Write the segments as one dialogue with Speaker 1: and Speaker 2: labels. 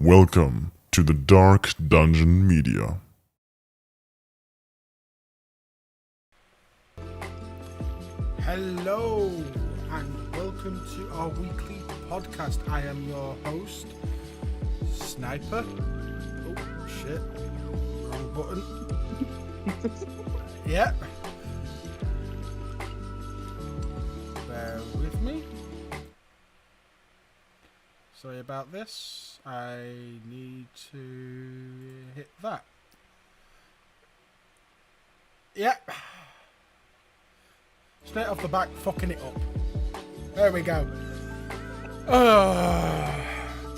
Speaker 1: Welcome to the Dark Dungeon Media.
Speaker 2: Hello and welcome to our weekly podcast. I am your host, Sniper. Oh shit, wrong button. Yep. Bear with me. Sorry about this. I need to hit that. Yep. Straight off the back, fucking it up. There we go.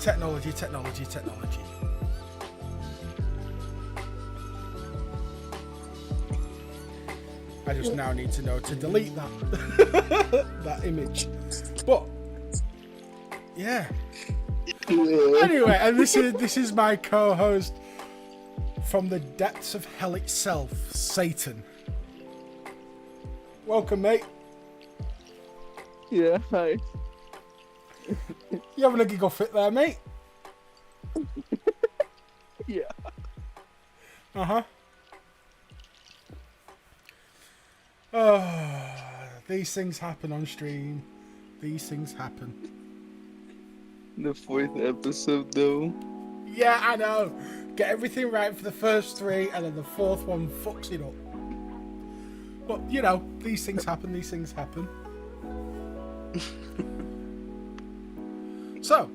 Speaker 2: Technology. I just now need to know to delete that that image. But yeah. Anyway, and this is my co-host from the depths of hell itself, Satan. Welcome, mate.
Speaker 3: Yeah, hi.
Speaker 2: You having a giggle fit there, mate?
Speaker 3: Yeah.
Speaker 2: Uh-huh. Oh, these things happen on stream. These things happen.
Speaker 3: The fourth episode, though.
Speaker 2: Yeah, I know. Get everything right for the first three, and then the fourth one fucks it up. But, you know, these things happen. So,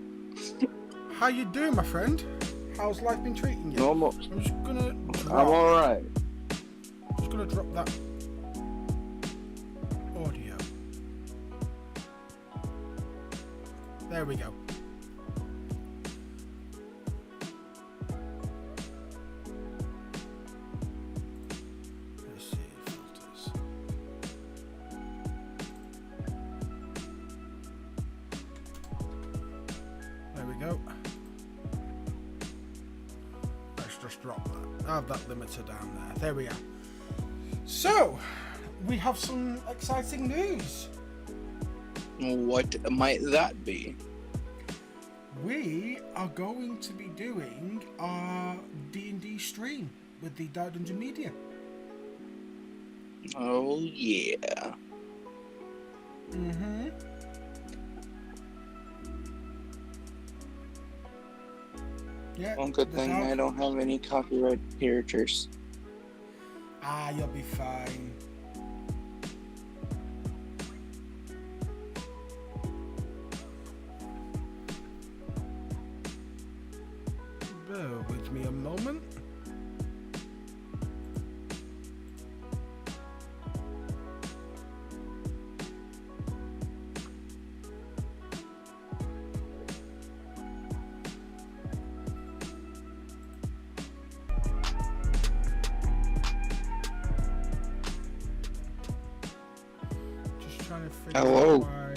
Speaker 2: how you doing, my friend? How's life been treating you?
Speaker 3: Normal.
Speaker 2: I'm just gonna drop,
Speaker 3: I'm alright.
Speaker 2: drop that audio. There we go. Let's see, filters. There we go. Let's just drop that. Have that limiter down there. There we are. So, we have some exciting news.
Speaker 3: What might that be?
Speaker 2: We are going to be doing our D&D stream with the Dark Dungeon Media.
Speaker 3: Oh, yeah.
Speaker 2: Mm-hmm. Yeah.
Speaker 3: One good
Speaker 2: the
Speaker 3: thing
Speaker 2: Dark-
Speaker 3: I don't have any copyright characters.
Speaker 2: Ah, you'll be fine. Bear with me a moment. Just trying to figure
Speaker 3: Hello.
Speaker 2: out why.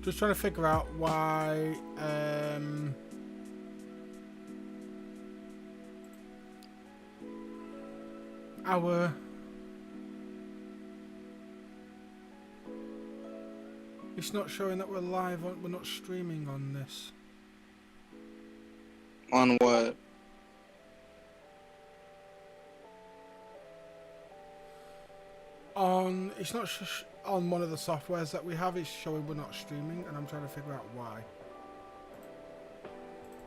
Speaker 2: Just trying to figure out why our it's not showing that we're live on, we're not streaming on this.
Speaker 3: On what?
Speaker 2: On it's not on one of the softwares that we have, it's showing we're not streaming, and I'm trying to figure out why.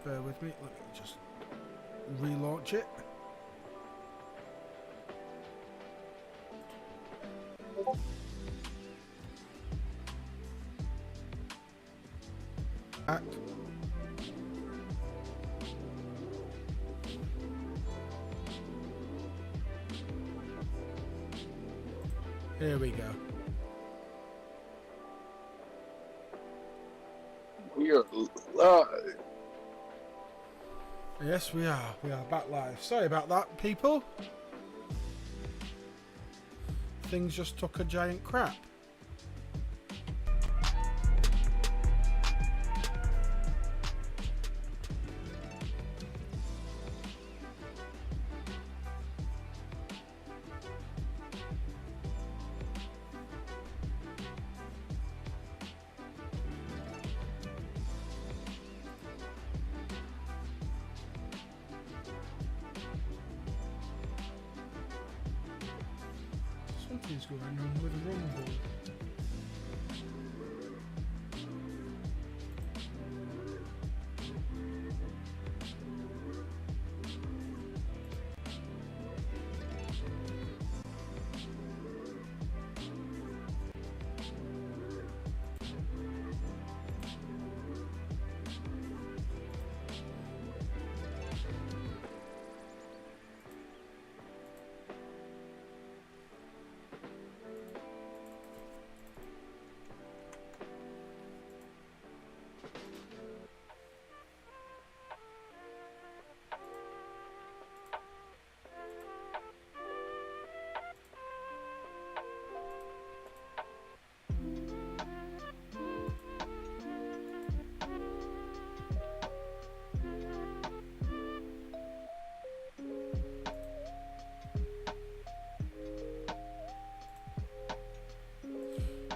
Speaker 2: Bear with me, let me just relaunch it. Back. Here we go.
Speaker 3: We are live.
Speaker 2: Yes, we are. We are back live. Sorry about that, people. Things just took a giant crap. is going on with Rumble?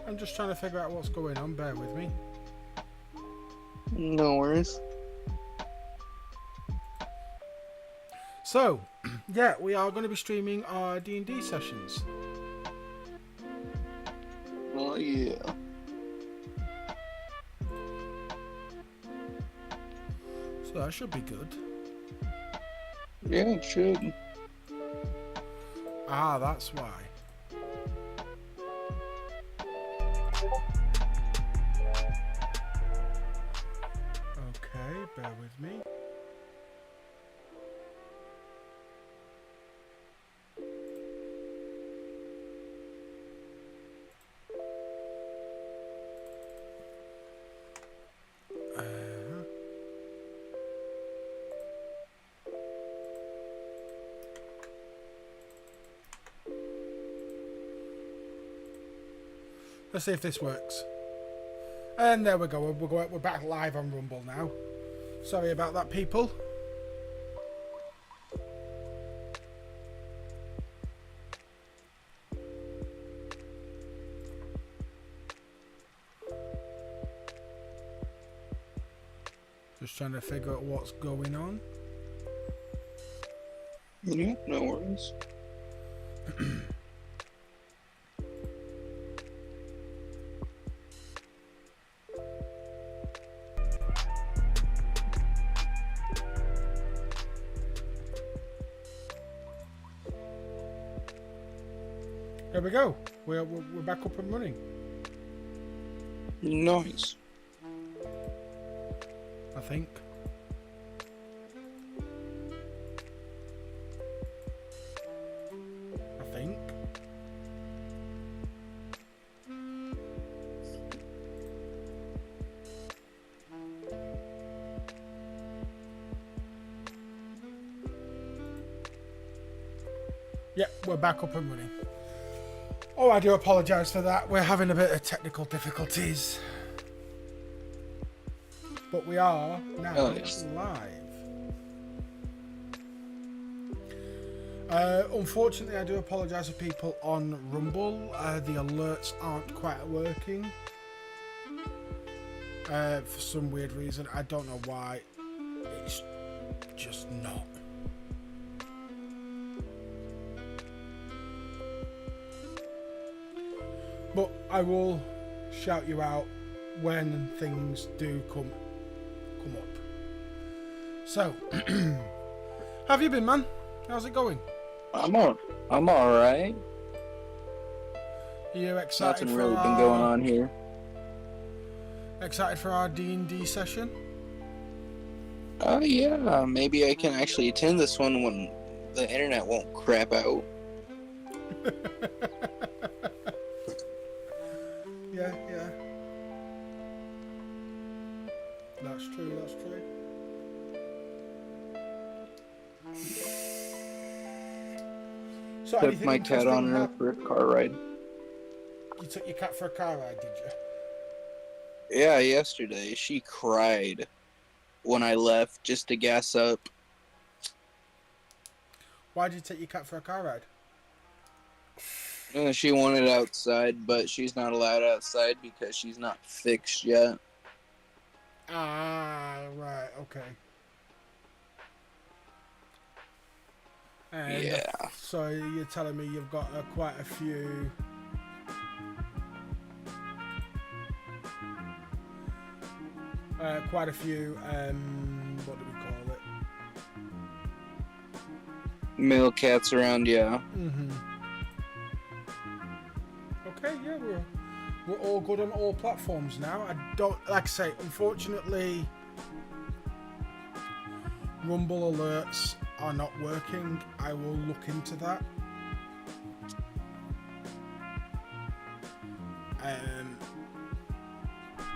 Speaker 2: I'm just trying to figure out what's going on. Bear with me.
Speaker 3: No worries.
Speaker 2: So, yeah, we are going to be streaming our D&D sessions.
Speaker 3: Oh yeah.
Speaker 2: So that should be good.
Speaker 3: Yeah, it should.
Speaker 2: Ah, that's why. Okay, bear with me. Let's see if this works. And there we go. We're back live on Rumble now. Sorry about that, people. Just trying to figure out what's going on.
Speaker 3: Yeah, no worries.
Speaker 2: There we go. We're back up and running.
Speaker 3: Nice.
Speaker 2: I think. Yeah, we're back up and running. Oh, I do apologise for that. We're having a bit of technical difficulties. But we are now live. Unfortunately, I do apologise for people on Rumble. The alerts aren't quite working. For some weird reason. I don't know why. It's just not. But I will shout you out when things do come up. So, how have you been, man? How's it going?
Speaker 3: I'm alright.
Speaker 2: Are you excited?
Speaker 3: Nothing really been going on here.
Speaker 2: Excited for our D&D session?
Speaker 3: Yeah, maybe I can actually attend this one when the internet won't crap out.
Speaker 2: Yeah. That's true. So,
Speaker 3: Took my cat on her for a car ride.
Speaker 2: You took your cat for a car ride, did you?
Speaker 3: Yeah, yesterday. She cried when I left just to gas up.
Speaker 2: Why did you take your cat for a car ride?
Speaker 3: She wanted outside, but she's not allowed outside because she's not fixed yet.
Speaker 2: Ah, right, okay. And
Speaker 3: Yeah.
Speaker 2: so you're telling me you've got quite a few. Quite a few. What do we call it?
Speaker 3: Male cats around, yeah.
Speaker 2: Okay, yeah, we're all good on all platforms now. I don't, like I say, unfortunately, Rumble alerts are not working. I will look into that.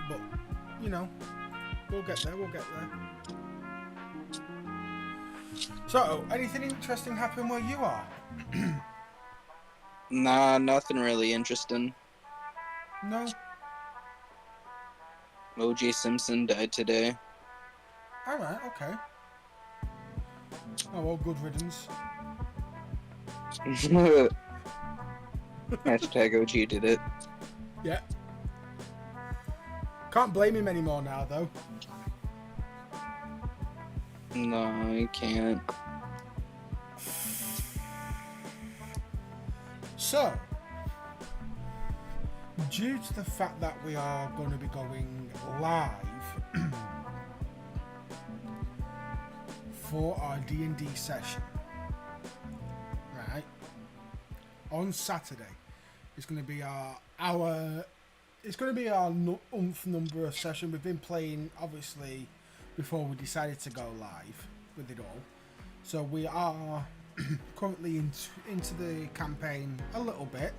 Speaker 2: But you know, we'll get there. So, anything interesting happen where you are?
Speaker 3: Nah, nothing really interesting.
Speaker 2: No.
Speaker 3: O.J. Simpson died today.
Speaker 2: All right. Okay. Oh well, good riddance.
Speaker 3: Hashtag OG did it.
Speaker 2: Yeah. Can't blame him anymore now, though.
Speaker 3: No, I can't.
Speaker 2: So, due to the fact that we are going to be going live for our D&D session, right, on Saturday, it's going to be our umph number of session. We've been playing, obviously, before we decided to go live with it all. So we are currently into the campaign a little bit.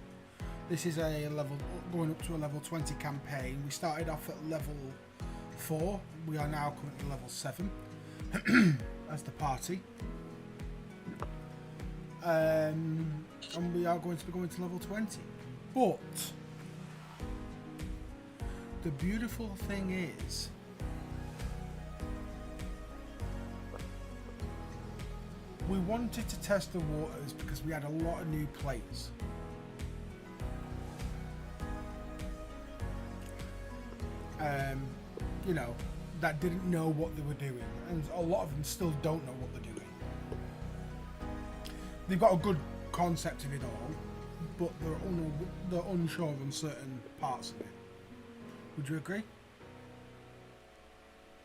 Speaker 2: This is a level going up to a level 20 campaign. We started off at level 4. We are now currently level 7 as the party. And we are going to be going to level 20. But the beautiful thing is, we wanted to test the waters because we had a lot of new players. You know, that didn't know what they were doing, and a lot of them still don't know what they're doing. They've got a good concept of it all, but they're unsure on certain parts of it. Would you agree?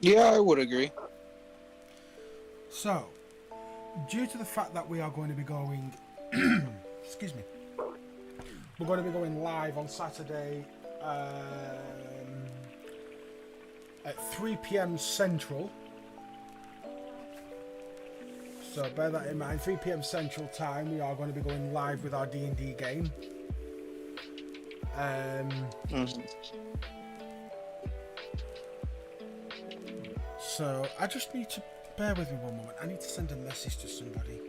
Speaker 3: Yeah, I would agree.
Speaker 2: So, due to the fact that we are going to be going, excuse me, we're going to be going live on Saturday at 3 p.m. Central. So bear that in mind. 3 p.m. Central time, we are going to be going live with our D&D game. So I just need to bear with me one moment. I need to send a message to somebody.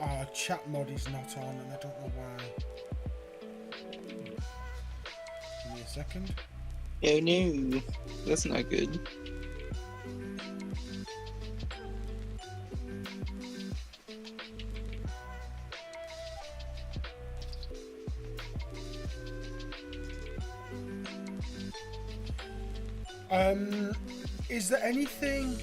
Speaker 2: Our chat mod is not on, and I don't know why. Give me a second.
Speaker 3: Oh no, that's not good.
Speaker 2: Is there anything,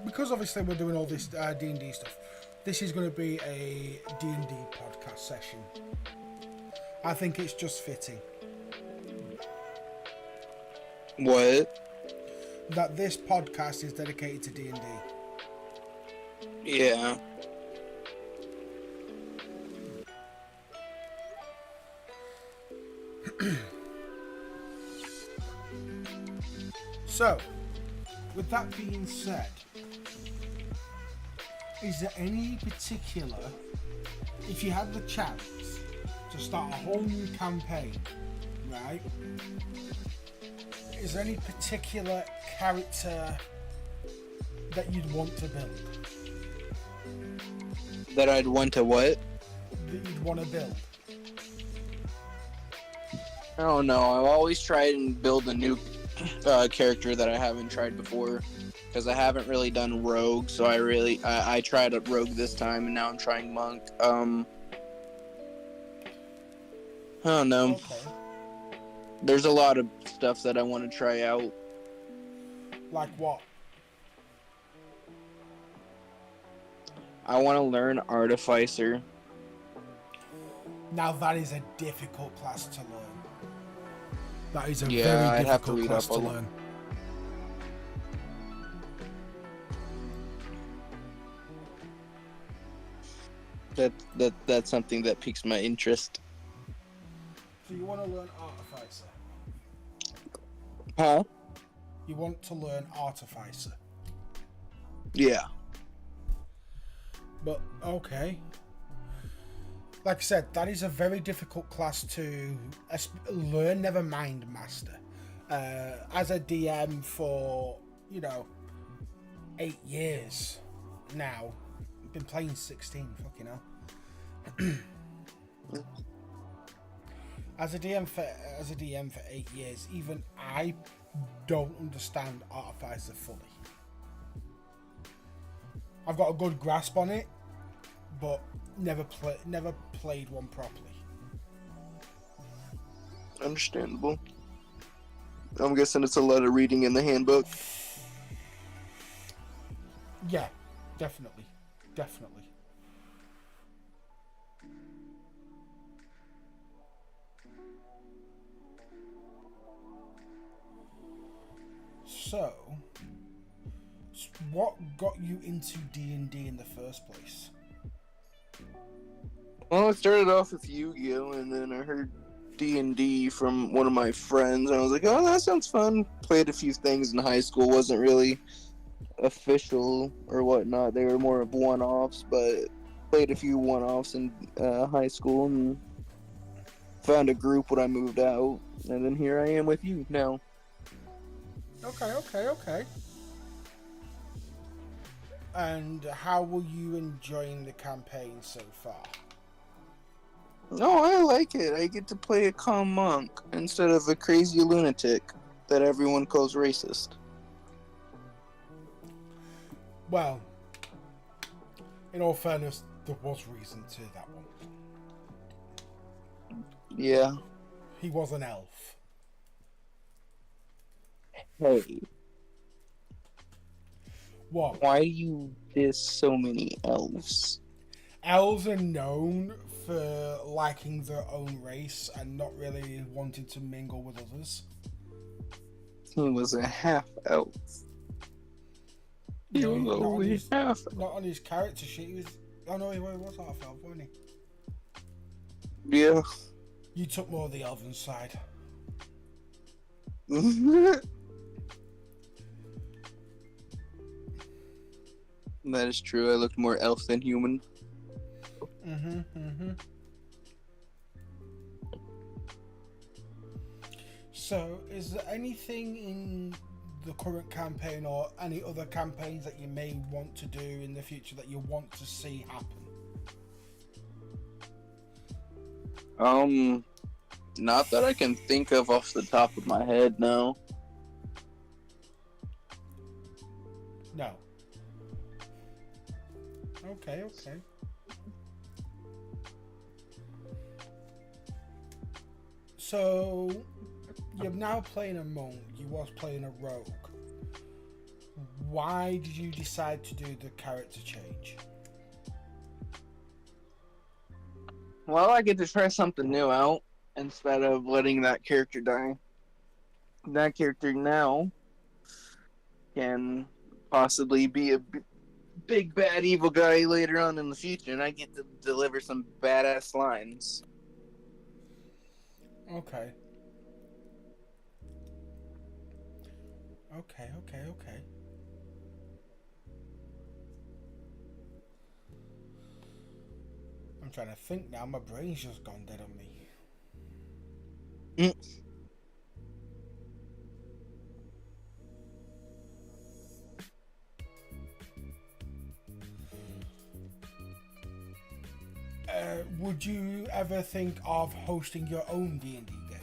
Speaker 2: because obviously we're doing all this D&D stuff, this is going to be a D&D podcast session. I think it's just fitting.
Speaker 3: What?
Speaker 2: That this podcast is dedicated to D&D.
Speaker 3: Yeah.
Speaker 2: So, with that being said, is there any particular, if you had the chance to start a whole new campaign, right? Is there any particular character that you'd want to build?
Speaker 3: That I'd want to what?
Speaker 2: That you'd want to build?
Speaker 3: I don't know. I've always tried and build a new character that I haven't tried before, because I haven't really done rogue. So I tried a rogue this time, and now I'm trying monk. I don't know.
Speaker 2: Okay.
Speaker 3: There's a lot of stuff that I want to try out.
Speaker 2: Like what?
Speaker 3: I want to learn Artificer.
Speaker 2: Now that is a difficult class to learn. That is a
Speaker 3: Yeah,
Speaker 2: very
Speaker 3: I'd have to
Speaker 2: difficult
Speaker 3: read
Speaker 2: class
Speaker 3: up a
Speaker 2: to
Speaker 3: lot.
Speaker 2: learn.
Speaker 3: That's something that piques my interest.
Speaker 2: So you want to learn Artificer?
Speaker 3: Huh?
Speaker 2: You want to learn Artificer?
Speaker 3: Yeah.
Speaker 2: But okay. Like I said, that is a very difficult class to learn. Never mind master. As a DM for 8 years now, been playing 16. Fucking hell. As a DM for 8 years, even I don't understand Artificer fully. I've got a good grasp on it, but never played one properly.
Speaker 3: Understandable. I'm guessing it's a lot of reading in the handbook.
Speaker 2: Yeah, definitely. So, what got you into D&D in the first place?
Speaker 3: Well, I started off with Yu-Gi-Oh, and then I heard D&D from one of my friends, and I was like, oh, that sounds fun. Played a few things in high school, wasn't really official or whatnot. They were more of one-offs, but played a few one-offs in high school, and found a group when I moved out, and then here I am with you now.
Speaker 2: Okay. And how were you enjoying the campaign so far?
Speaker 3: No, I like it. I get to play a calm monk instead of a crazy lunatic that everyone calls racist.
Speaker 2: Well, in all fairness, there was reason to that one.
Speaker 3: Yeah.
Speaker 2: He was an elf.
Speaker 3: Hey,
Speaker 2: What?
Speaker 3: why do you diss so many elves?
Speaker 2: Elves are known for liking their own race and not really wanting to mingle with others.
Speaker 3: He was a half elf. He was
Speaker 2: Not on
Speaker 3: only
Speaker 2: his-
Speaker 3: half.
Speaker 2: Not on his character sheet. He was. Oh no, he was half elf, wasn't
Speaker 3: Yeah.
Speaker 2: he? You took more of the elven side.
Speaker 3: That is true. I looked more elf than human.
Speaker 2: So, is there anything in the current campaign or any other campaigns that you may want to do in the future that you want to see happen?
Speaker 3: Not that I can think of off the top of my head, no.
Speaker 2: No. Okay. So, you're now playing a monk, you was playing a rogue. Why did you decide to do the character change?
Speaker 3: Well, I get to try something new out instead of letting that character die. That character now can possibly be a big bad evil guy later on in the future, and I get to deliver some badass lines.
Speaker 2: Okay. I'm trying to think now, my brain's just gone dead on me. Would you ever think of hosting your own D&D game?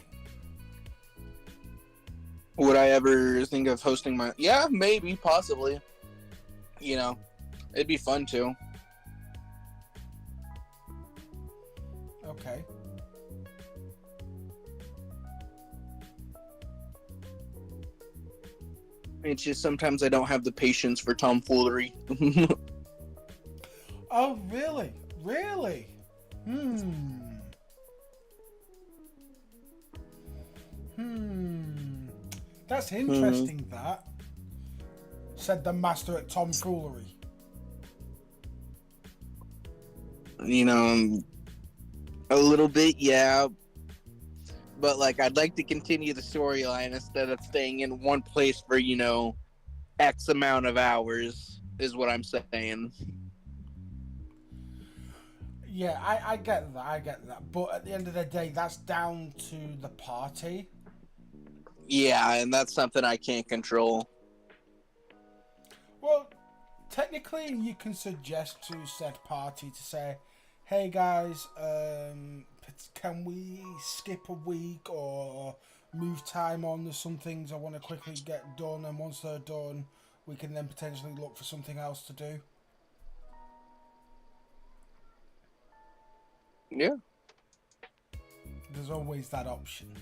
Speaker 3: Would I ever think of hosting my... Yeah, maybe, possibly. You know, it'd be fun too.
Speaker 2: Okay.
Speaker 3: It's just sometimes I don't have the patience for tomfoolery.
Speaker 2: Oh, really? Really? That's interesting, that. Said the master at tomfoolery.
Speaker 3: You know, a little bit, yeah. But, like, I'd like to continue the storyline instead of staying in one place for, you know, X amount of hours, is what I'm saying.
Speaker 2: Yeah, I get that. But at the end of the day, that's down to the party.
Speaker 3: Yeah, and that's something I can't control.
Speaker 2: Well, technically, you can suggest to said party to say, hey guys, can we skip a week or move time on? There's some things I want to quickly get done, and once they're done, we can then potentially look for something else to do.
Speaker 3: Yeah.
Speaker 2: There's always that option.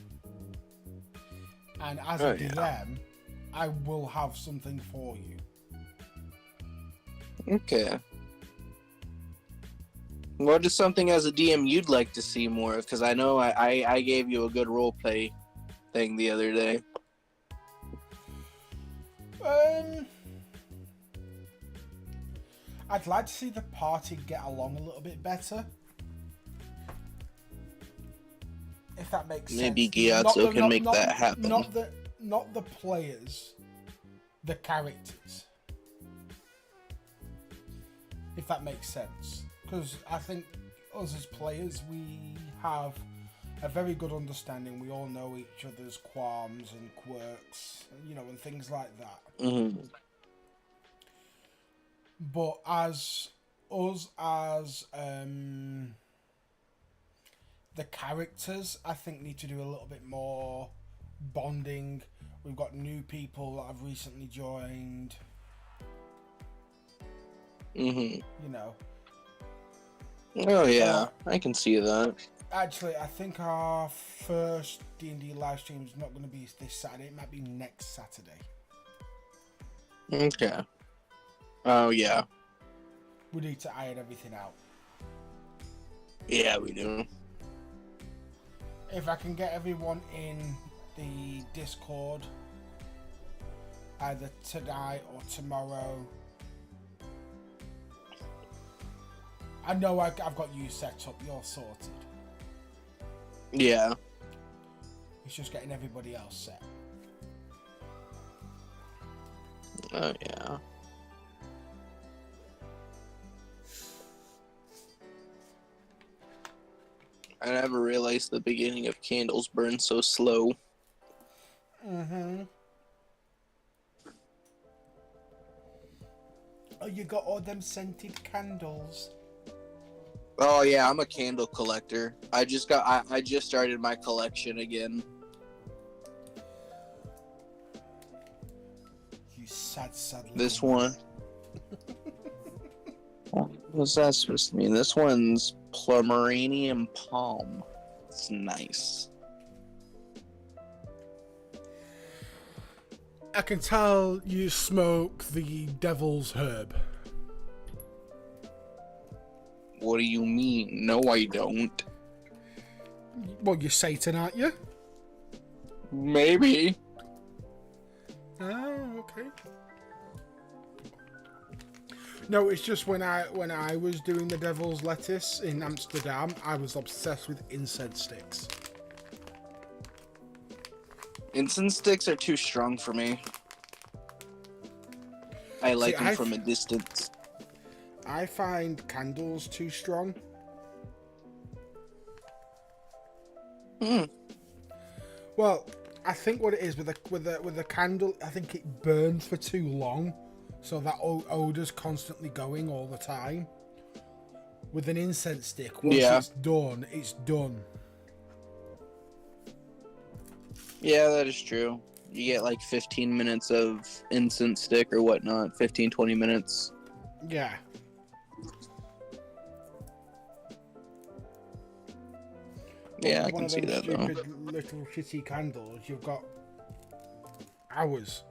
Speaker 2: And as a DM, I will have something for you.
Speaker 3: Okay. What is something as a DM you'd like to see more of? Because I know I gave you a good roleplay thing the other day.
Speaker 2: I'd like to see the party get along a little bit better. If that makes sense.
Speaker 3: Maybe Gyatso can make that happen.
Speaker 2: Not the players, the characters. If that makes sense. Because I think us as players, we have a very good understanding. We all know each other's qualms and quirks, you know, and things like that.
Speaker 3: Mm-hmm.
Speaker 2: But as us as the characters, I think, need to do a little bit more bonding. We've got new people that have recently joined.
Speaker 3: Mm-hmm.
Speaker 2: You know.
Speaker 3: Oh yeah, I can see that.
Speaker 2: Actually, I think our first D&D live stream is not going to be this Saturday. It might be next Saturday.
Speaker 3: Okay. Oh yeah.
Speaker 2: We need to iron everything out.
Speaker 3: Yeah, we do.
Speaker 2: If I can get everyone in the Discord either tonight or tomorrow. I know I've got you set up. You're sorted.
Speaker 3: Yeah.
Speaker 2: It's just getting everybody else set.
Speaker 3: Oh yeah. I never realized the beginning of candles burn so slow.
Speaker 2: Mm-hmm. Oh, you got all them scented candles.
Speaker 3: Oh yeah, I'm a candle collector. I just started my collection again.
Speaker 2: You sad
Speaker 3: This one. What's that supposed to mean? This one's Pomeranian Palm. It's nice.
Speaker 2: I can tell you smoke the devil's herb.
Speaker 3: What do you mean? No, I don't.
Speaker 2: Well, you're Satan, aren't you?
Speaker 3: Maybe.
Speaker 2: Oh, okay. No, it's just when I was doing the devil's lettuce in Amsterdam, I was obsessed with incense sticks.
Speaker 3: Incense sticks are too strong for me. I like them from a distance.
Speaker 2: I find candles too strong. Well, I think what it is with a candle, I think it burns for too long, so that odor's constantly going all the time. With an incense stick, once it's done, it's done.
Speaker 3: Yeah, that is true. You get like 15 minutes of incense stick or whatnot, 15, 20 minutes.
Speaker 2: Yeah.
Speaker 3: Yeah, I can see that though.
Speaker 2: Little shitty candles, you've got hours.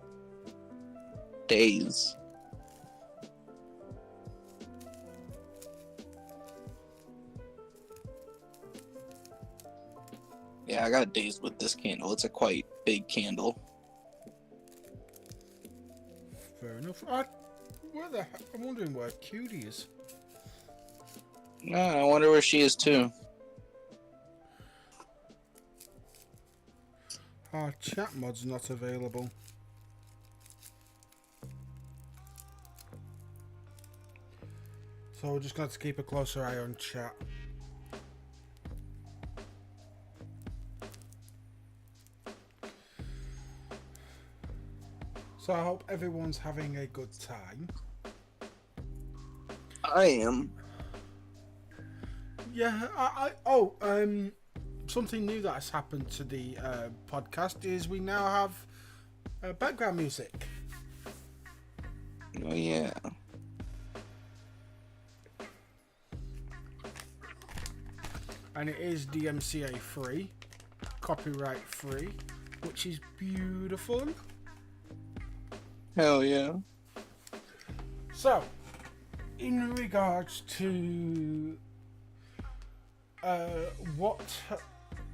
Speaker 3: Days. Yeah, I got dazed with this candle. It's a quite big candle.
Speaker 2: Fair enough. I'm wondering where Cutie is.
Speaker 3: I wonder where she is too.
Speaker 2: Our chat mod's not available. So we're just going to keep a closer eye on chat. So I hope everyone's having a good time.
Speaker 3: I am.
Speaker 2: Yeah, something new that has happened to the podcast is we now have background music.
Speaker 3: Oh yeah.
Speaker 2: And it is DMCA free, copyright free, which is beautiful.
Speaker 3: Hell yeah.
Speaker 2: So, in regards to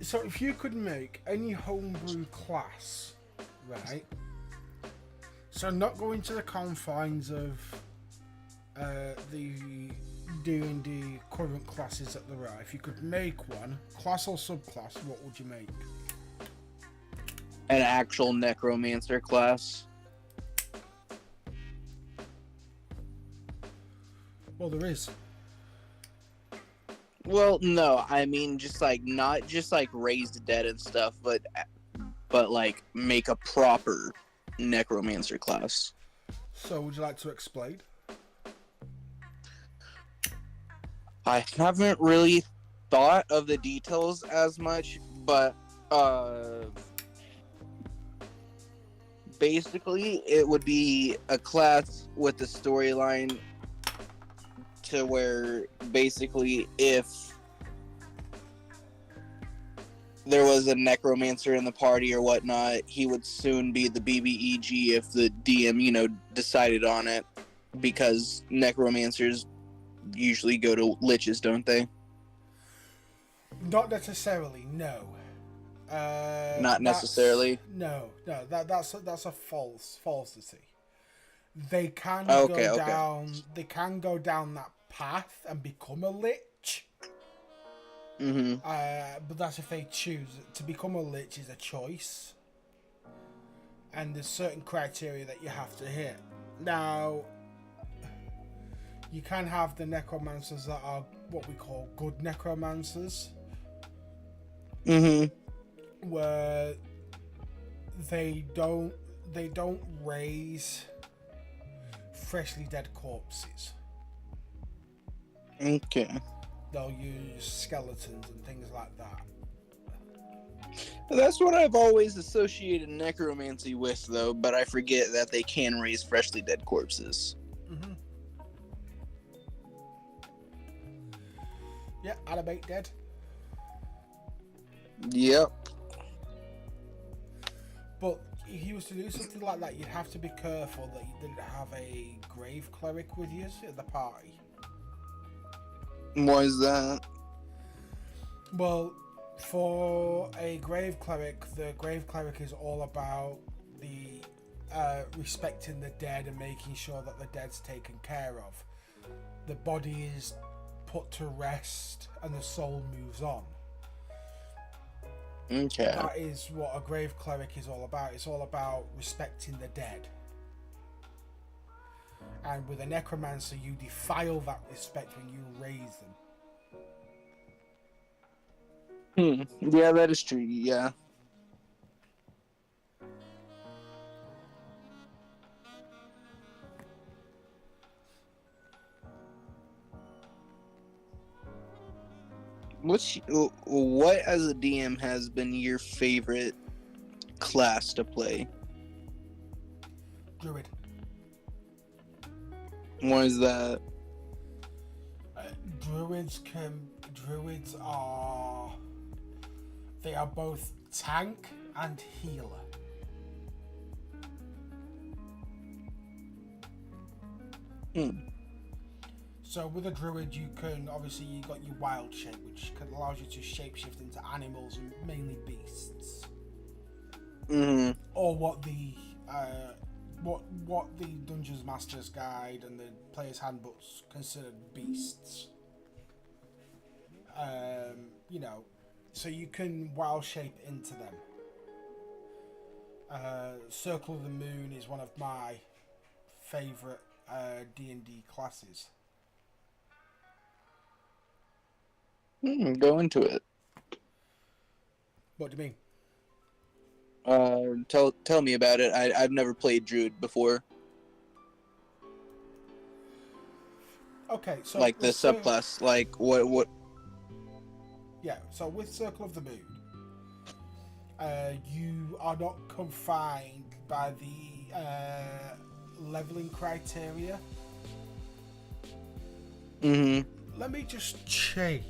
Speaker 2: so if you could make any homebrew class, right? So not going to the confines of the D&D current classes that there are. If you could make one, class or subclass, what would you make?
Speaker 3: An actual necromancer class.
Speaker 2: Well, there is.
Speaker 3: Well, no, I mean just like not just like raise the dead and stuff, but like make a proper necromancer class.
Speaker 2: So would you like to explain?
Speaker 3: I haven't really thought of the details as much, but basically it would be a class with a storyline to where basically if there was a necromancer in the party or whatnot, he would soon be the BBEG if the DM, decided on it, because necromancers usually go to liches, don't they?
Speaker 2: Not necessarily, no.
Speaker 3: Not necessarily.
Speaker 2: That's a falsity. They can
Speaker 3: Okay.
Speaker 2: They can go down that path and become a lich.
Speaker 3: Mm-hmm.
Speaker 2: But that's if they choose. To become a lich is a choice, and there's certain criteria that you have to hit. Now, you can have the necromancers that are what we call good necromancers, where they don't raise freshly dead corpses.
Speaker 3: Okay.
Speaker 2: They'll use skeletons and things like that.
Speaker 3: That's what I've always associated necromancy with, though, but I forget that they can raise freshly dead corpses.
Speaker 2: Mm-hmm. Yeah, animate dead.
Speaker 3: Yep.
Speaker 2: But if you was to do something like that, you'd have to be careful that you didn't have a grave cleric with you at the party.
Speaker 3: Why is that?
Speaker 2: Well, for a grave cleric, the grave cleric is all about the respecting the dead and making sure that the dead's taken care of. The body is put to rest and the soul moves on.
Speaker 3: Okay.
Speaker 2: That is what a grave cleric is all about. It's all about respecting the dead. And with a necromancer, you defile that respect when you raise them.
Speaker 3: Yeah, that is true. Yeah. What as a DM has been your favorite class to play?
Speaker 2: Druid.
Speaker 3: Why is that?
Speaker 2: Druids are... They are both tank and healer. So with a druid, you can obviously you got your wild shape, which allows you to shapeshift into animals and mainly beasts, or what the Dungeons Master's Guide and the Player's Handbooks considered beasts. You know, so you can wild shape into them. Circle of the Moon is one of my favourite D&D classes.
Speaker 3: Go into it.
Speaker 2: What do you mean?
Speaker 3: Tell me about it. I've never played Druid before.
Speaker 2: Okay, so
Speaker 3: Like the subclass, like what?
Speaker 2: Yeah, so with Circle of the Moon, you are not confined by the leveling criteria. Let me just change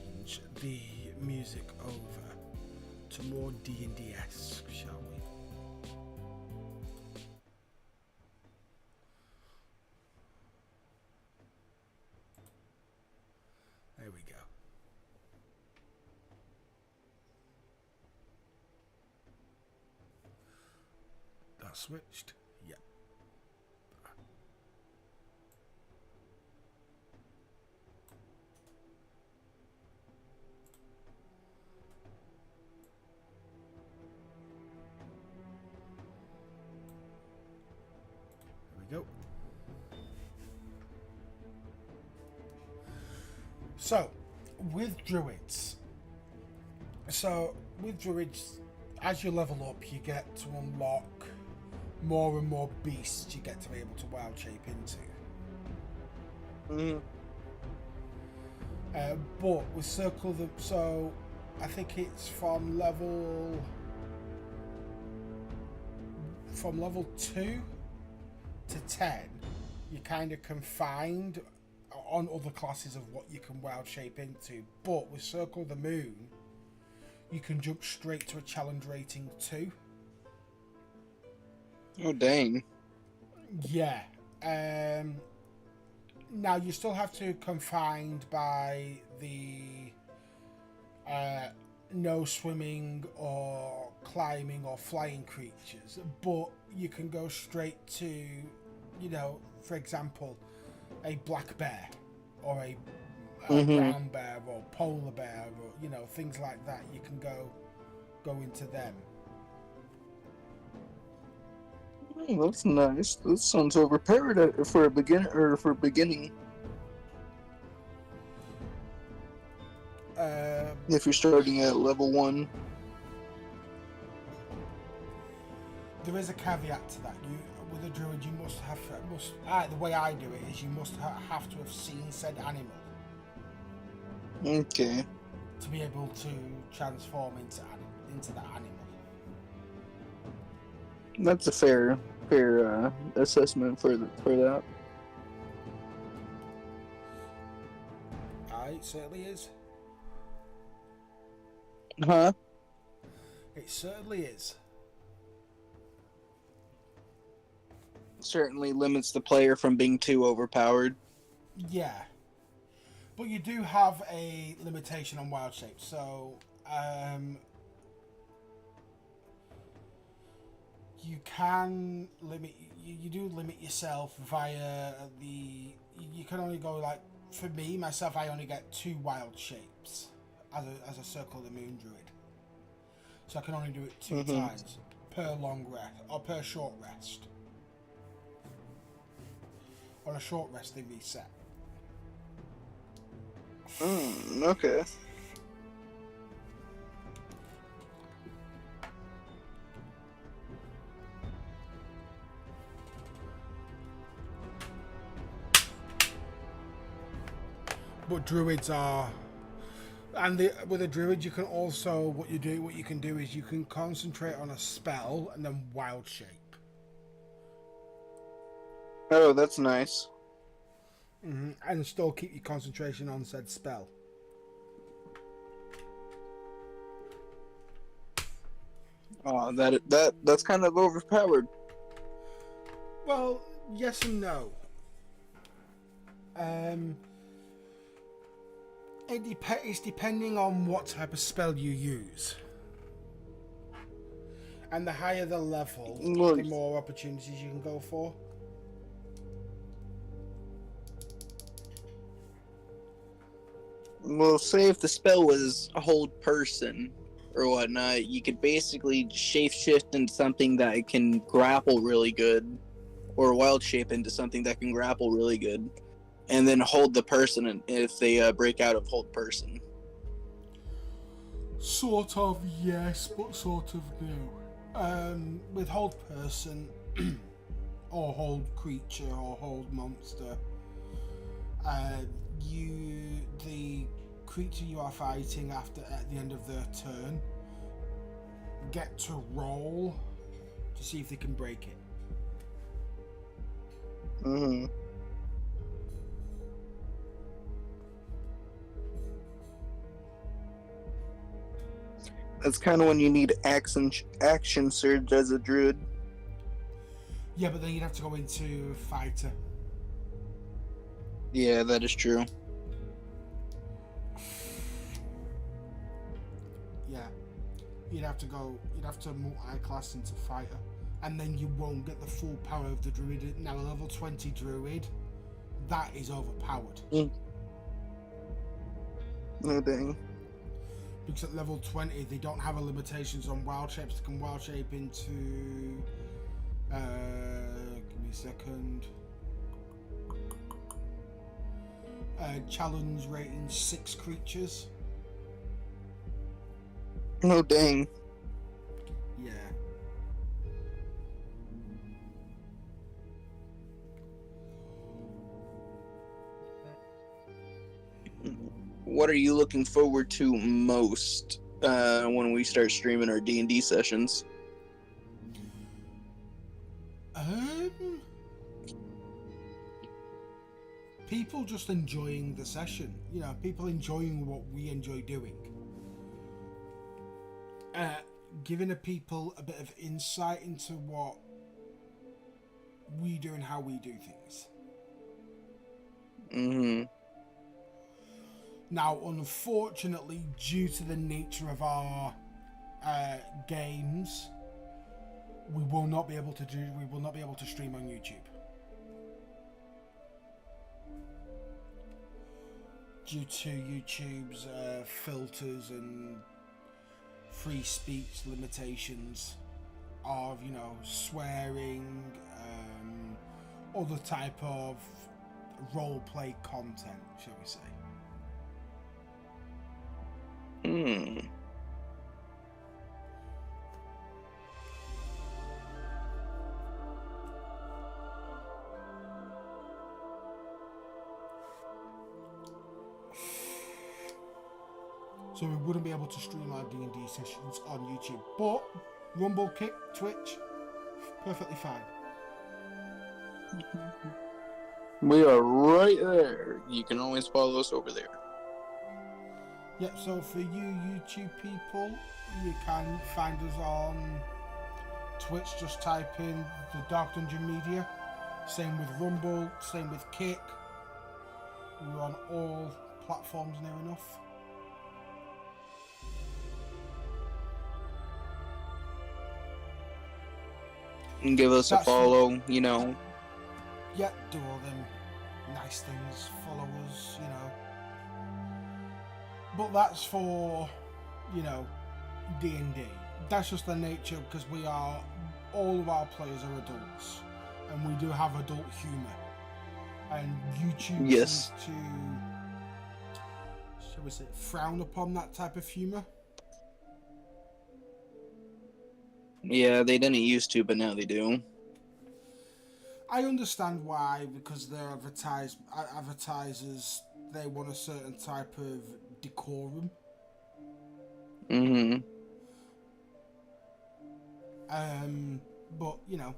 Speaker 2: the music over to more D&D-esque, shall we? There we go. That switched? Yep. There we go. So, with druids, as you level up, you get to unlock more and more beasts you get to be able to wild shape into. But with Circle of the... So, I think it's from level 2 to 10, you're kind of confined on other classes of what you can wild shape into. But with Circle of the Moon, you can jump straight to a challenge rating 2.
Speaker 3: Oh dang!
Speaker 2: Yeah. Now you still have to confined by the no swimming or climbing or flying creatures, but you can go straight to, you know, for example, a black bear or a brown bear or polar bear, or you know, things like that. You can go into them.
Speaker 3: Oh, that's nice. That sounds overpowered for a beginner or for beginning. If you're starting at level 1.
Speaker 2: There is a caveat to that. With a druid, you the way I do it is you must have to have seen said animal.
Speaker 3: Okay.
Speaker 2: To be able to transform into that animal.
Speaker 3: That's a fair assessment for that.
Speaker 2: It certainly is.
Speaker 3: Huh?
Speaker 2: It certainly is.
Speaker 3: Certainly limits the player from being too overpowered.
Speaker 2: Yeah. But you do have a limitation on wild shape, so you can limit. You do limit yourself via the. You can only go, like, for me myself, I only get 2 wild shapes as a Circle of the Moon druid, so I can only do it 2 times per long rest or per short rest. On a short rest, they reset.
Speaker 3: Okay.
Speaker 2: But druids are, and with a druid, you can also what you can do is you can concentrate on a spell and then wild shape.
Speaker 3: Oh, that's nice.
Speaker 2: And still keep your concentration on said spell.
Speaker 3: Oh, that's kind of overpowered.
Speaker 2: Well, yes and no. It's depending on what type of spell you use. And the higher the level,
Speaker 3: Well,
Speaker 2: the more opportunities you can go for.
Speaker 3: well, say if the spell was a hold person or whatnot, you could basically shapeshift into something that can grapple really good, or wild shape into something that can grapple really good, and then hold the person if they break out of hold person.
Speaker 2: Sort of yes, but sort of no. With hold person, or hold creature, or hold monster, the creature you are fighting at the end of their turn get to roll to see if they can break it.
Speaker 3: Mm-hmm. That's kind of when you need action surge as a druid.
Speaker 2: Yeah, but then you'd have to go into fighter.
Speaker 3: Yeah, that is true.
Speaker 2: Yeah, you'd have to multi-class into fighter, and then you won't get the full power of the druid. Now a level 20 druid, that is overpowered.
Speaker 3: No dang.
Speaker 2: Because at level 20 they don't have a limitations on wild shapes. They can wild shape into give me a second. Challenge rating 6 creatures.
Speaker 3: No dang.
Speaker 2: Yeah.
Speaker 3: What are you looking forward to most when we start streaming our D&D sessions?
Speaker 2: People just enjoying the session. You know, people enjoying what we enjoy doing. Giving the people a bit of insight into what we do and how we do things.
Speaker 3: Mm-hmm.
Speaker 2: Now, unfortunately, due to the nature of our games, we will not be able to stream on YouTube. Due to YouTube's filters and free speech limitations of, you know, swearing, other type of role-play content, shall we say.
Speaker 3: Hmm.
Speaker 2: So we wouldn't be able to stream our D&D sessions on YouTube. But Rumble, Kick, Twitch, perfectly fine.
Speaker 3: We are right there. You can always follow us over there.
Speaker 2: Yep, so for you YouTube people, you can find us on Twitch. Just type in the Dark Dungeon Media. Same with Rumble, same with Kick. We're on all platforms near enough.
Speaker 3: And give us a follow, you know.
Speaker 2: Yeah, do all them nice things, follow us, you know. But that's for, you know, D&D. That's just the nature, because all of our players are adults. And we do have adult humour. And YouTube seems to, shall we say, frown upon that type of humour.
Speaker 3: Yeah, they didn't used to, but now they do.
Speaker 2: I understand why, because their advertisers, they want a certain type of decorum.
Speaker 3: Mm-hmm.
Speaker 2: But, you know,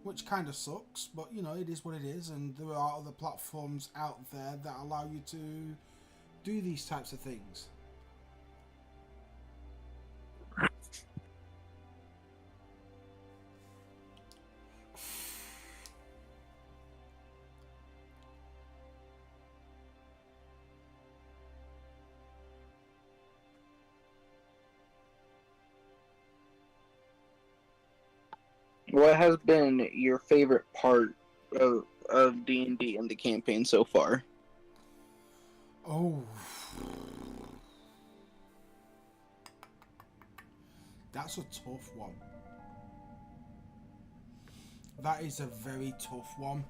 Speaker 2: which kind of sucks, but, you know, it is what it is, and there are other platforms out there that allow you to do these types of things.
Speaker 3: What has been your favorite part of D&D in the campaign so far?
Speaker 2: Oh. That's a tough one. That is a very tough one.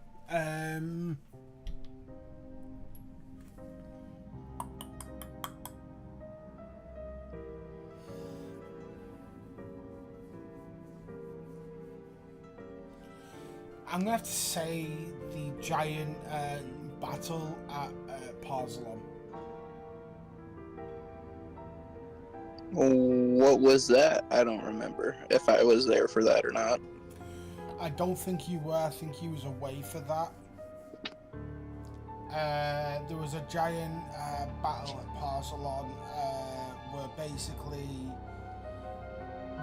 Speaker 2: I'm gonna have to say the giant battle at Parzelon.
Speaker 3: What was that? I don't remember if I was there for that or not.
Speaker 2: I don't think you were. I think you was away for that. There was a giant battle at Parzelon where basically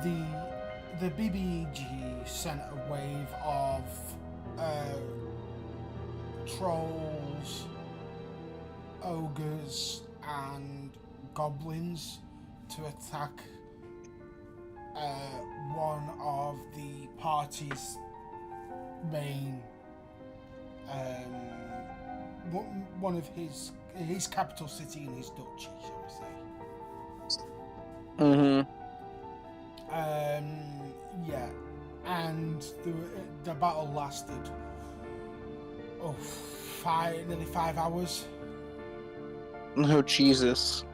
Speaker 2: the BBEG sent a wave of trolls, ogres, and goblins to attack one of the party's main, one of his capital city in his duchy, shall we say.
Speaker 3: Mm-hmm.
Speaker 2: Yeah, and the battle lasted nearly 5 hours.
Speaker 3: Oh, Jesus.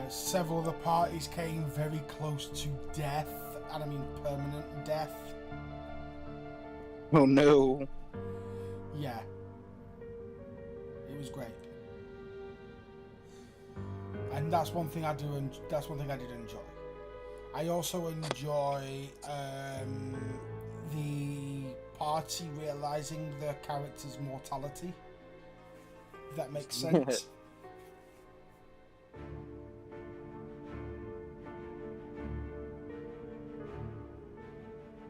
Speaker 2: Several of the parties came very close to death, and I mean permanent death.
Speaker 3: Oh, no.
Speaker 2: Yeah. It was great. And that's one thing I did enjoy. I also enjoy the party realizing the character's mortality. If that makes sense.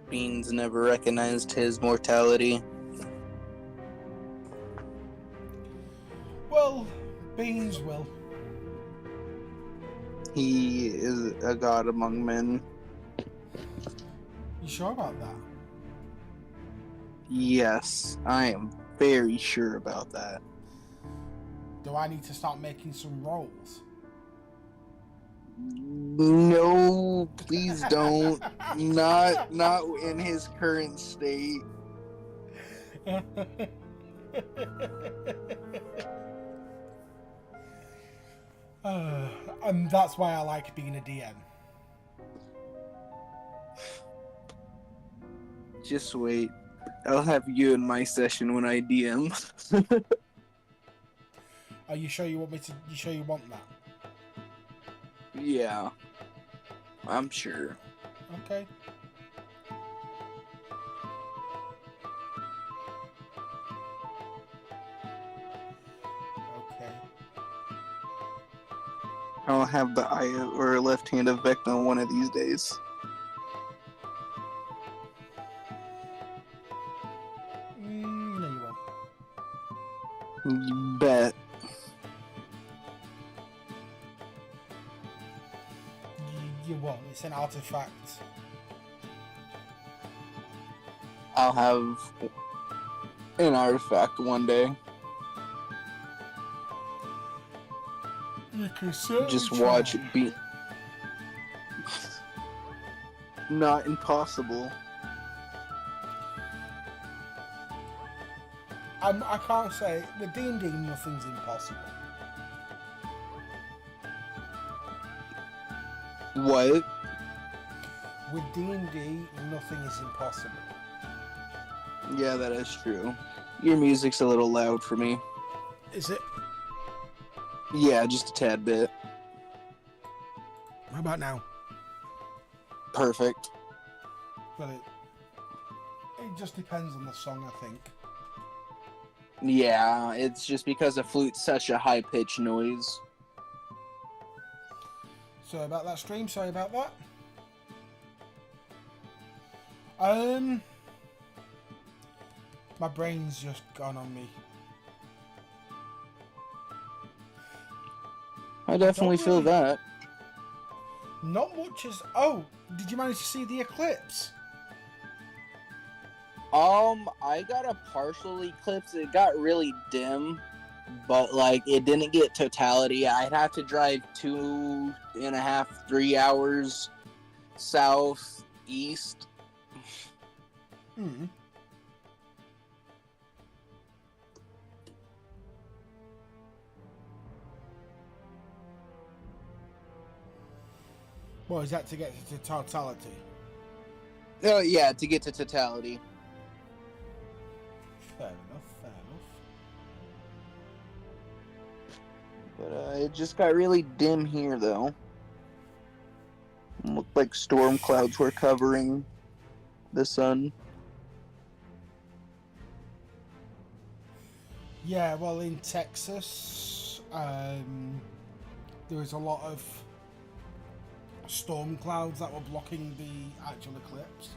Speaker 3: Beans never recognized his mortality.
Speaker 2: Well, Beans will.
Speaker 3: He is a god among men.
Speaker 2: You sure about that?
Speaker 3: Yes, I am very sure about that.
Speaker 2: Do I need to start making some rolls?
Speaker 3: No, please don't. Not in his current state.
Speaker 2: And that's why I like being a DM.
Speaker 3: Just wait. I'll have you in my session when I DM.
Speaker 2: Are you sure you want me to? You sure you want that?
Speaker 3: Yeah, I'm sure.
Speaker 2: Okay. Okay.
Speaker 3: I'll have the eye or left hand of Vecna one of these days.
Speaker 2: No, you won't.
Speaker 3: You bet.
Speaker 2: You won't. It's an artifact.
Speaker 3: I'll have an artifact one day.
Speaker 2: You can certainly
Speaker 3: Just
Speaker 2: try.
Speaker 3: watch it be. Not impossible.
Speaker 2: I can't say with D&D nothing's impossible.
Speaker 3: What?
Speaker 2: With D&D nothing is impossible.
Speaker 3: Yeah, that is true. Your music's a little loud for me.
Speaker 2: Is it?
Speaker 3: Yeah, just a tad bit.
Speaker 2: How about now?
Speaker 3: Perfect.
Speaker 2: But it just depends on the song, I think.
Speaker 3: Yeah, it's just because a flute's such a high-pitched noise.
Speaker 2: Sorry about that, stream. Sorry about that. My brain's just gone on me.
Speaker 3: I definitely feel that.
Speaker 2: Not much as... Oh, did you manage to see the eclipse?
Speaker 3: I got a partial eclipse. It got really dim, but like it didn't get totality. I'd have to drive 2.5, 3 hours southeast.
Speaker 2: Hmm. Well, is that to get to totality?
Speaker 3: Oh yeah, to get to totality.
Speaker 2: Fair enough, fair enough.
Speaker 3: But it just got really dim here, though. Looked like storm clouds were covering the sun.
Speaker 2: Yeah, well, in Texas, there was a lot of storm clouds that were blocking the actual eclipse.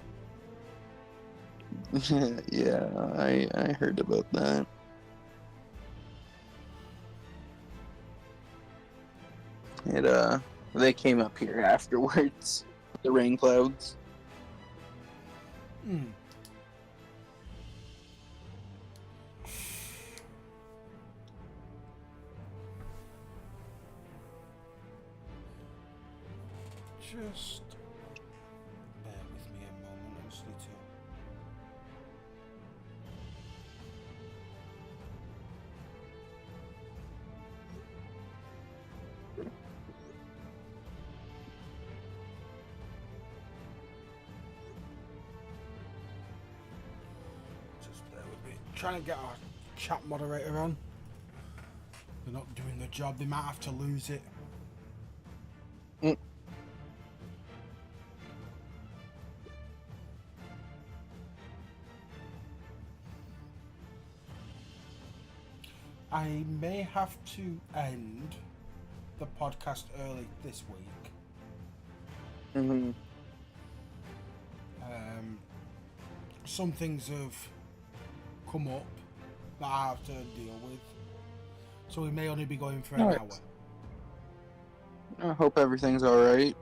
Speaker 3: Yeah, I heard about that. They came up here afterwards, the rain clouds.
Speaker 2: Hmm. Just bear with me a moment. I just need to. Just bear with me. Trying to get our chat moderator on. They're not doing the job. They might have to lose it.
Speaker 3: Mm.
Speaker 2: I may have to end the podcast early this week.
Speaker 3: Mm-hmm.
Speaker 2: Some things have come up that I have to deal with, so we may only be going for an
Speaker 3: Alright.
Speaker 2: hour.
Speaker 3: I hope everything's alright.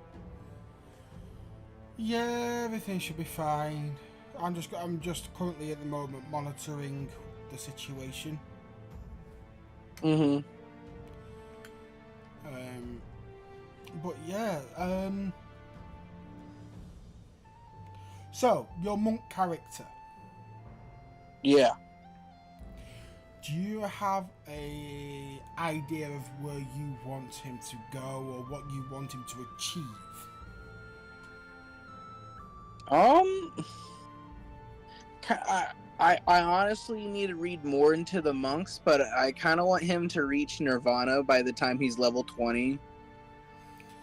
Speaker 2: Yeah, everything should be fine. I'm just currently at the moment monitoring the situation.
Speaker 3: Mm-hmm.
Speaker 2: But yeah, so your monk character,
Speaker 3: Yeah.
Speaker 2: do you have a idea of where you want him to go or what you want him to achieve?
Speaker 3: I honestly need to read more into the monks, but I kind of want him to reach Nirvana by the time he's level 20.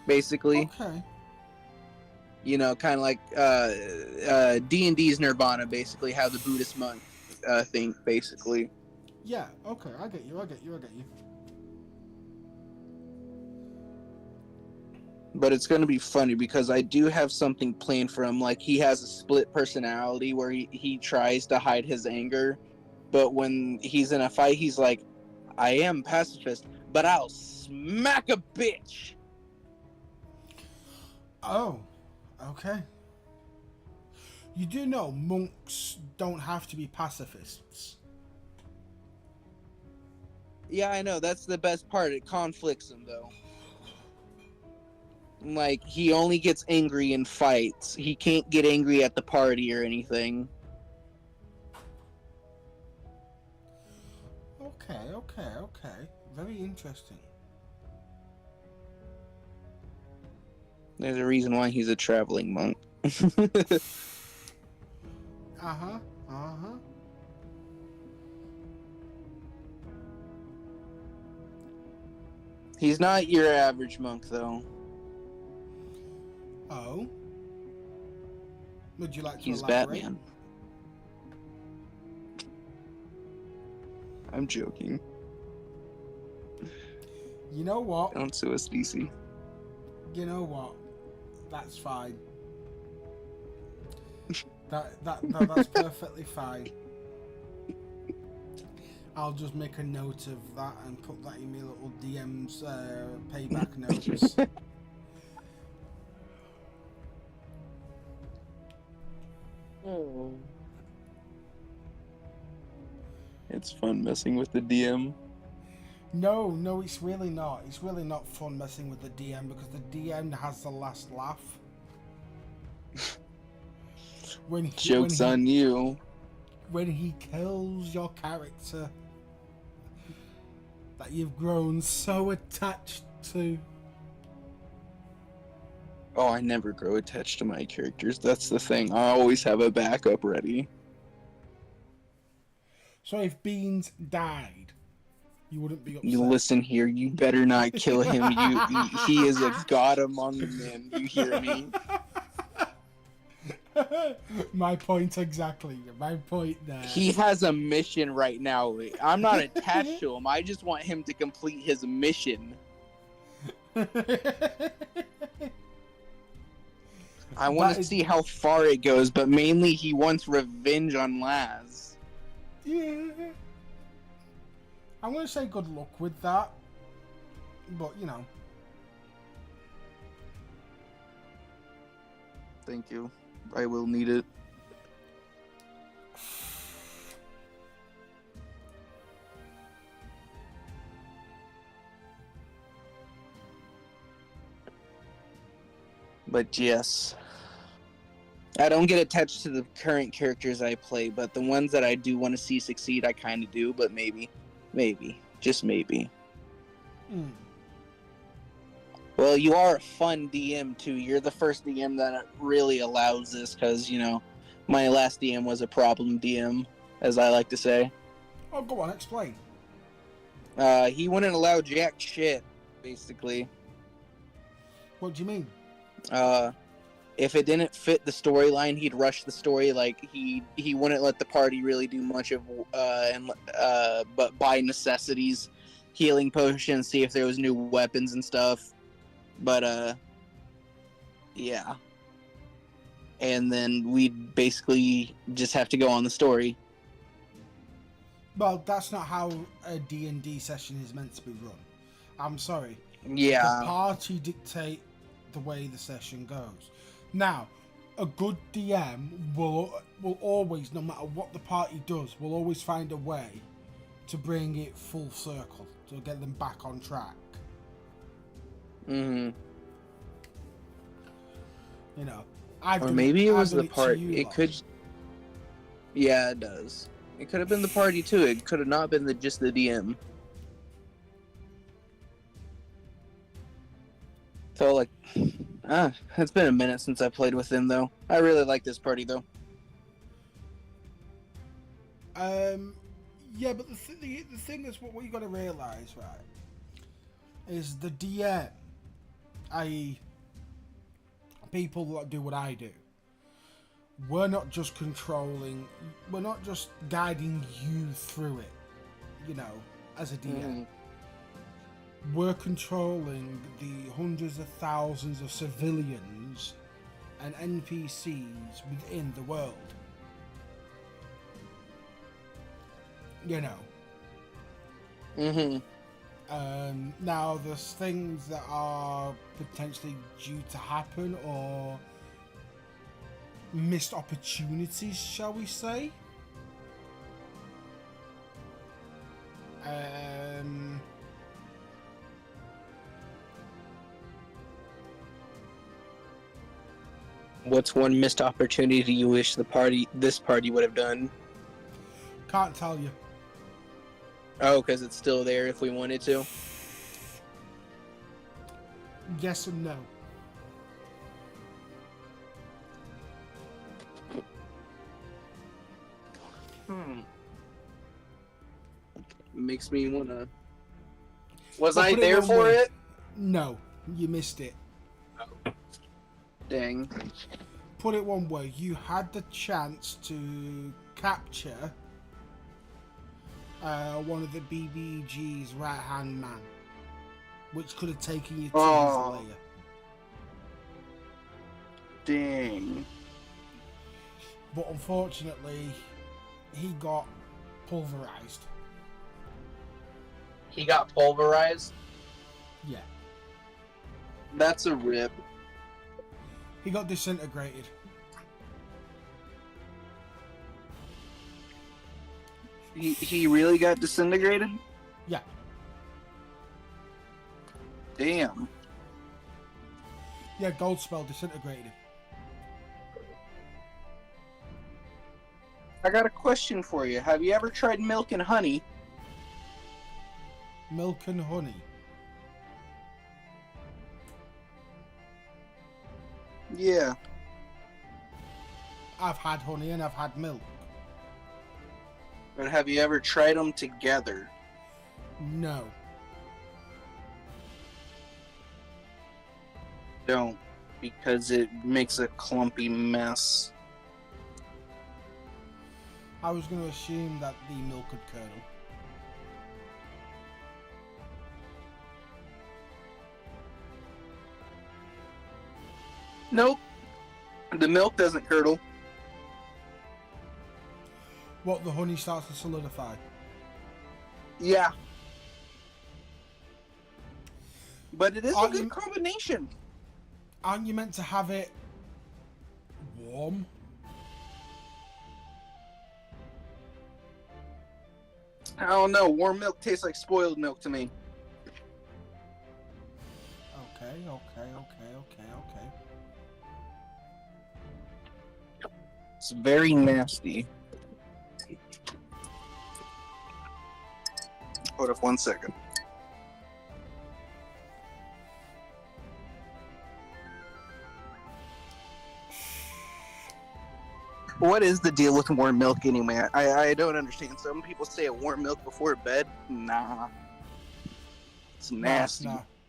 Speaker 3: Basically,
Speaker 2: Okay.
Speaker 3: you know, kind of like D&D's Nirvana, basically how the Buddhist monk think, basically.
Speaker 2: Yeah, okay, I get you.
Speaker 3: But it's going to be funny because I do have something planned for him. Like, he has a split personality where he tries to hide his anger, but when he's in a fight, he's like, I am pacifist, but I'll smack a bitch.
Speaker 2: Oh, okay. You do know monks don't have to be pacifists.
Speaker 3: Yeah, I know. That's the best part. It conflicts him, though. Like, he only gets angry in fights. He can't get angry at the party or anything.
Speaker 2: Okay. Very interesting.
Speaker 3: There's a reason why he's a traveling monk.
Speaker 2: Uh-huh.
Speaker 3: He's not your average monk, though.
Speaker 2: Oh? Would you like to
Speaker 3: He's
Speaker 2: elaborate?
Speaker 3: Batman. I'm joking.
Speaker 2: You know what?
Speaker 3: Don't sue us, DC.
Speaker 2: You know what? That's fine. That's perfectly fine. I'll just make a note of that and put that in my little DM's payback notes.
Speaker 3: It's fun messing with the DM.
Speaker 2: No, it's really not. It's really not fun messing with the DM because the DM has the last laugh.
Speaker 3: Joke's on you.
Speaker 2: When he kills your character that you've grown so attached to.
Speaker 3: Oh, I never grow attached to my characters. That's the thing. I always have a backup ready.
Speaker 2: So if Beans died, you wouldn't be upset.
Speaker 3: You listen here. You better not kill him. He is a god among men. You hear me?
Speaker 2: My point exactly. My point there.
Speaker 3: He has a mission right now. I'm not attached to him. I just want him to complete his mission. I want to see how far it goes, but mainly he wants revenge on Laz.
Speaker 2: Yeah. I'm going to say good luck with that. But, you know.
Speaker 3: Thank you. I will need it. But yes. I don't get attached to the current characters I play, but the ones that I do want to see succeed, I kind of do, but maybe. Maybe. Just maybe.
Speaker 2: Mm.
Speaker 3: Well, you are a fun DM, too. You're the first DM that really allows this, because, you know, my last DM was a problem DM, as I like to say.
Speaker 2: Oh, go on, explain.
Speaker 3: He wouldn't allow jack shit, basically.
Speaker 2: What do you mean?
Speaker 3: If it didn't fit the storyline, he'd rush the story. Like he wouldn't let the party really do much of, but buy necessities, healing potions, see if there was new weapons and stuff. But yeah. And then we'd basically just have to go on the story.
Speaker 2: Well, that's not how a D&D session is meant to be run. I'm sorry.
Speaker 3: Yeah.
Speaker 2: The party dictate the way the session goes. Now, a good DM will always, no matter what the party does, will always find a way to bring it full circle, to get them back on track.
Speaker 3: Mm-hmm.
Speaker 2: You know,
Speaker 3: Or maybe it was the party. It could. Yeah, it does. It could have been the party too. It could have not been just the DM. So like, it's been a minute since I played with them though. I really like this party though.
Speaker 2: Yeah, but the thing is, what you got to realize, right, is the DM, i.e., people that do what I do. We're not just controlling. We're not just guiding you through it. You know, as a DM.
Speaker 3: Mm.
Speaker 2: We're controlling the hundreds of thousands of civilians and NPCs within the world. You know.
Speaker 3: Mm-hmm.
Speaker 2: Now, there's things that are potentially due to happen or missed opportunities, shall we say.
Speaker 3: What's one missed opportunity you wish this party would have done?
Speaker 2: Can't tell you.
Speaker 3: Oh, because it's still there if we wanted to?
Speaker 2: Yes and no.
Speaker 3: Makes me wanna... Was I there for it?
Speaker 2: No, you missed it.
Speaker 3: Dang.
Speaker 2: Put it one way, you had the chance to capture one of the BBG's right-hand man, which could have taken you to his lair.
Speaker 3: Dang.
Speaker 2: But unfortunately, he got pulverized.
Speaker 3: He got pulverized?
Speaker 2: Yeah.
Speaker 3: That's a rip.
Speaker 2: He got disintegrated.
Speaker 3: He really got disintegrated?
Speaker 2: Yeah.
Speaker 3: Damn.
Speaker 2: Yeah, gold spell disintegrated him.
Speaker 3: I got a question for you. Have you ever tried milk and honey?
Speaker 2: Milk and honey.
Speaker 3: Yeah.
Speaker 2: I've had honey and I've had milk.
Speaker 3: But have you ever tried them together?
Speaker 2: No.
Speaker 3: Don't. Because it makes a clumpy mess.
Speaker 2: I was going to assume that the milk would curdle.
Speaker 3: Nope. The milk doesn't curdle.
Speaker 2: What, the honey starts to solidify?
Speaker 3: Yeah. But it is a
Speaker 2: Aren't
Speaker 3: good
Speaker 2: you-
Speaker 3: combination.
Speaker 2: Aren't you meant to have it warm?
Speaker 3: I don't know. Warm milk tastes like spoiled milk to me.
Speaker 2: Okay.
Speaker 3: It's very nasty. Hold up 1 second. What is the deal with warm milk anyway? I don't understand. Some people say a warm milk before bed. Nah. It's nasty.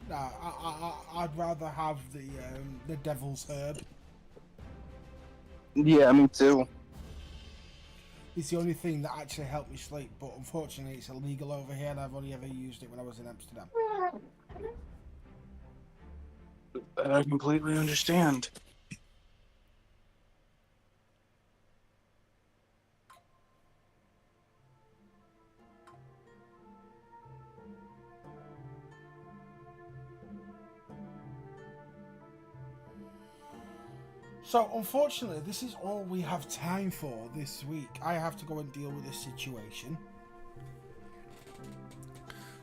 Speaker 2: Nah. I'd rather have the devil's herb.
Speaker 3: Yeah, me too.
Speaker 2: It's the only thing that actually helped me sleep, but unfortunately it's illegal over here and I've only ever used it when I was in Amsterdam.
Speaker 3: I completely understand.
Speaker 2: So, unfortunately, this is all we have time for this week. I have to go and deal with this situation.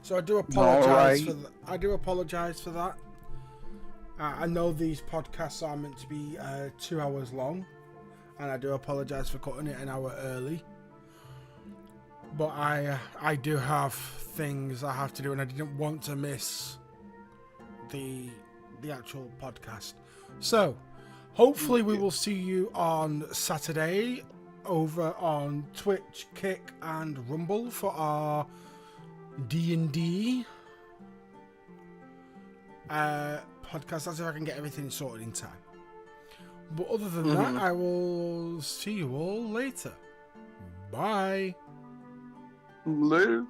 Speaker 2: So I do apologise for that. I do apologise for that. I know these podcasts are meant to be 2 hours long, and I do apologise for cutting it an hour early. But I do have things I have to do, and I didn't want to miss the actual podcast. So, hopefully we will see you on Saturday over on Twitch, Kick, and Rumble for our D&D podcast. That's if I can get everything sorted in time. But other than that, I will see you all later. Bye.
Speaker 3: Later.